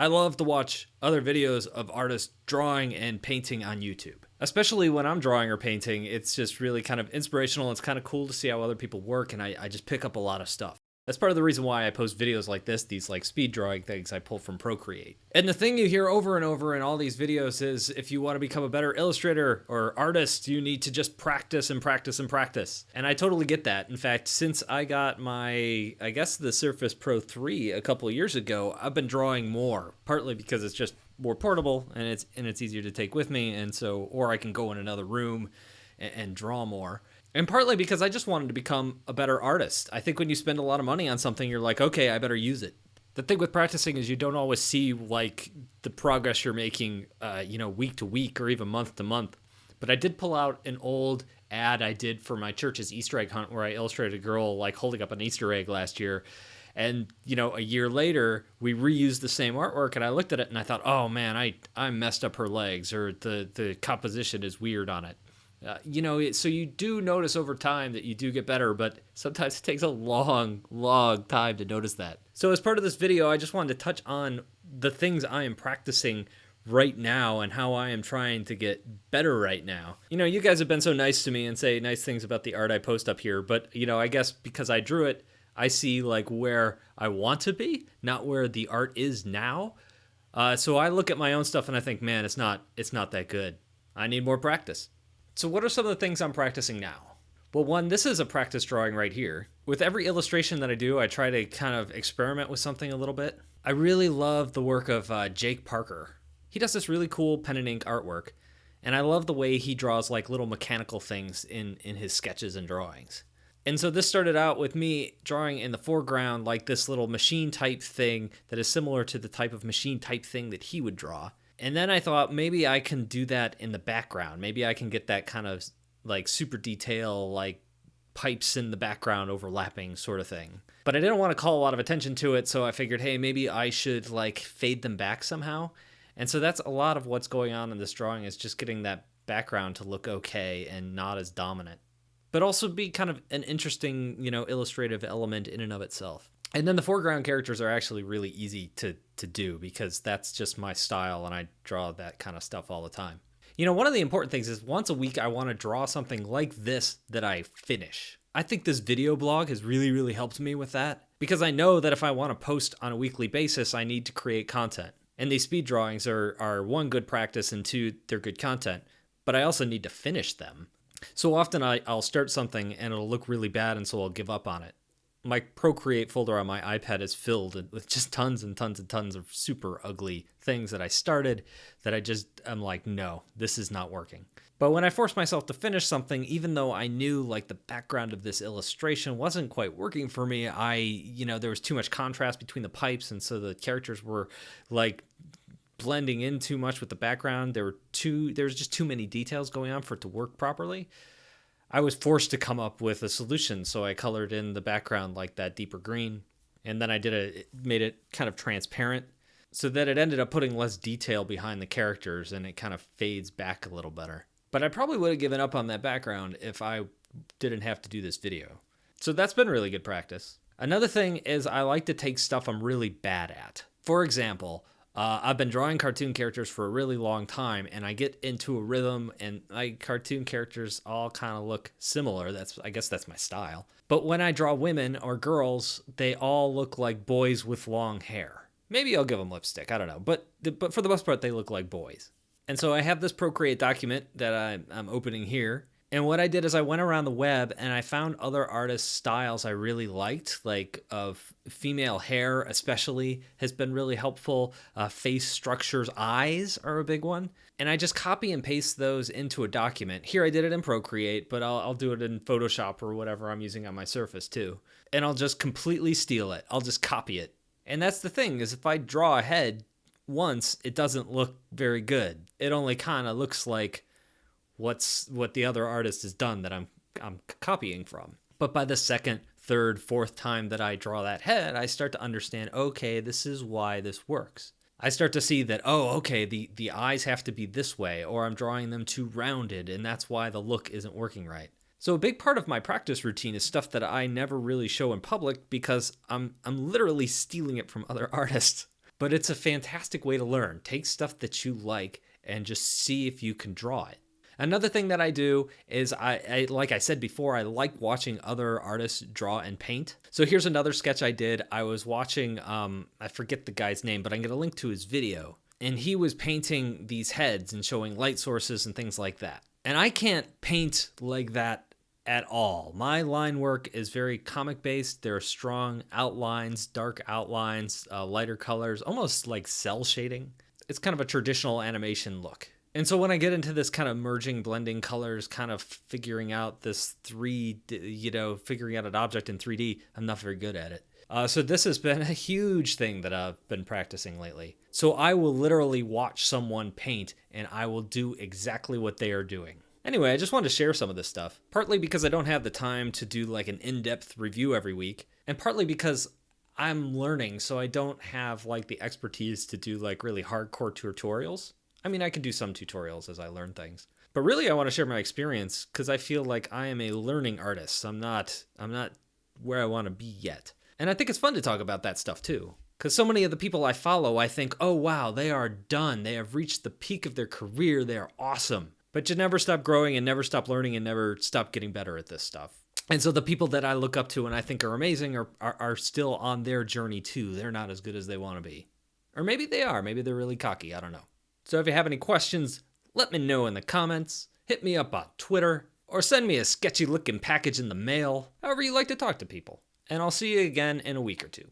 I love to watch other videos of artists drawing and painting on YouTube. Especially when I'm drawing or painting, it's just really kind of inspirational. It's kind of cool to see how other people work, and I just pick up a lot of stuff. That's part of the reason why I post videos like this, these like speed drawing things I pull from Procreate. And the thing you hear over and over in all these videos is if you want to become a better illustrator or artist, you need to just practice and practice and practice. And I totally get that. In fact, since I got my, I guess the Surface Pro 3 a couple of years ago, I've been drawing more, partly because it's just more portable and it's easier to take with me, and so, or I can go in another room and draw more. And partly because I just wanted to become a better artist. I think when you spend a lot of money on something, you're like, okay, I better use it. The thing with practicing is you don't always see like the progress you're making, week to week or even month to month. But I did pull out an old ad I did for my church's Easter egg hunt where I illustrated a girl like holding up an Easter egg last year. And, a year later, we reused the same artwork, and I looked at it and I thought, oh man, I messed up her legs, or the composition is weird on it. So you do notice over time that you do get better, but sometimes it takes a long, long time to notice that. So as part of this video, I just wanted to touch on the things I am practicing right now and how I am trying to get better right now. You guys have been so nice to me and say nice things about the art I post up here, but, I guess because I drew it, I see like where I want to be, not where the art is now. So I look at my own stuff and I think, man, it's not that good. I need more practice. So what are some of the things I'm practicing now? Well, one, this is a practice drawing right here. With every illustration that I do, I try to kind of experiment with something a little bit. I really love the work of Jake Parker. He does this really cool pen and ink artwork, and I love the way he draws like little mechanical things in his sketches and drawings. And so this started out with me drawing in the foreground like this little machine type thing that is similar to the type of machine type thing that he would draw. And then I thought maybe I can do that in the background. Maybe I can get that kind of like super detail, like pipes in the background overlapping sort of thing. But I didn't want to call a lot of attention to it, so I figured, hey, maybe I should like fade them back somehow. And so that's a lot of what's going on in this drawing, is just getting that background to look okay and not as dominant, but also be kind of an interesting, illustrative element in and of itself. And then the foreground characters are actually really easy to do because that's just my style and I draw that kind of stuff all the time. One of the important things is once a week I want to draw something like this that I finish. I think this video blog has really, really helped me with that because I know that if I want to post on a weekly basis, I need to create content. And these speed drawings are one, good practice, and two, they're good content, but I also need to finish them. So often I'll start something and it'll look really bad, and so I'll give up on it. My Procreate folder on my iPad is filled with just tons and tons and tons of super ugly things that I started that I'm like, no, this is not working. But when I forced myself to finish something, even though I knew like the background of this illustration wasn't quite working for me, there was too much contrast between the pipes, and so the characters were like blending in too much with the background. There was just too many details going on for it to work properly. I was forced to come up with a solution, so I colored in the background like that deeper green, and then I made it kind of transparent so that it ended up putting less detail behind the characters and it kind of fades back a little better. But I probably would have given up on that background if I didn't have to do this video. So that's been really good practice. Another thing is I like to take stuff I'm really bad at. For example, I've been drawing cartoon characters for a really long time, and I get into a rhythm, and my cartoon characters all kind of look similar. I guess that's my style. But when I draw women or girls, they all look like boys with long hair. Maybe I'll give them lipstick, I don't know. But for the most part, they look like boys. And so I have this Procreate document that I'm opening here. And what I did is I went around the web and I found other artists' styles I really liked, like of female hair especially has been really helpful. Face structures, eyes are a big one. And I just copy and paste those into a document. Here I did it in Procreate, but I'll do it in Photoshop or whatever I'm using on my Surface too. And I'll just completely steal it. I'll just copy it. And that's the thing, is if I draw a head once, it doesn't look very good. It only kind of looks like what the other artist has done that I'm copying from. But by the second, third, fourth time that I draw that head, I start to understand, okay, this is why this works. I start to see that, oh, okay, the eyes have to be this way, or I'm drawing them too rounded, and that's why the look isn't working right. So a big part of my practice routine is stuff that I never really show in public because I'm literally stealing it from other artists. but it's a fantastic way to learn. Take stuff that you like and just see if you can draw it. Another thing that I do is I like I said before, I like watching other artists draw and paint. So here's another sketch I did. I was watching, I forget the guy's name, but I'm going to link to his video. And he was painting these heads and showing light sources and things like that. And I can't paint like that at all. My line work is very comic based. There are strong outlines, dark outlines, lighter colors, almost like cell shading. It's kind of a traditional animation look. And so when I get into this kind of merging, blending colors, kind of figuring out this figuring out an object in 3D, I'm not very good at it. So this has been a huge thing that I've been practicing lately. So I will literally watch someone paint and I will do exactly what they are doing. Anyway, I just wanted to share some of this stuff, partly because I don't have the time to do like an in-depth review every week, and partly because I'm learning, so I don't have like the expertise to do like really hardcore tutorials. I mean, I can do some tutorials as I learn things, but really I want to share my experience because I feel like I am a learning artist. I'm not where I want to be yet. And I think it's fun to talk about that stuff too, because so many of the people I follow, I think, oh wow, they are done. They have reached the peak of their career. They are awesome. But you never stop growing and never stop learning and never stop getting better at this stuff. And so the people that I look up to and I think are amazing are still on their journey too. They're not as good as they want to be. Or maybe they are. Maybe they're really cocky. I don't know. So if you have any questions, let me know in the comments, hit me up on Twitter, or send me a sketchy looking package in the mail, however you like to talk to people. And I'll see you again in a week or two.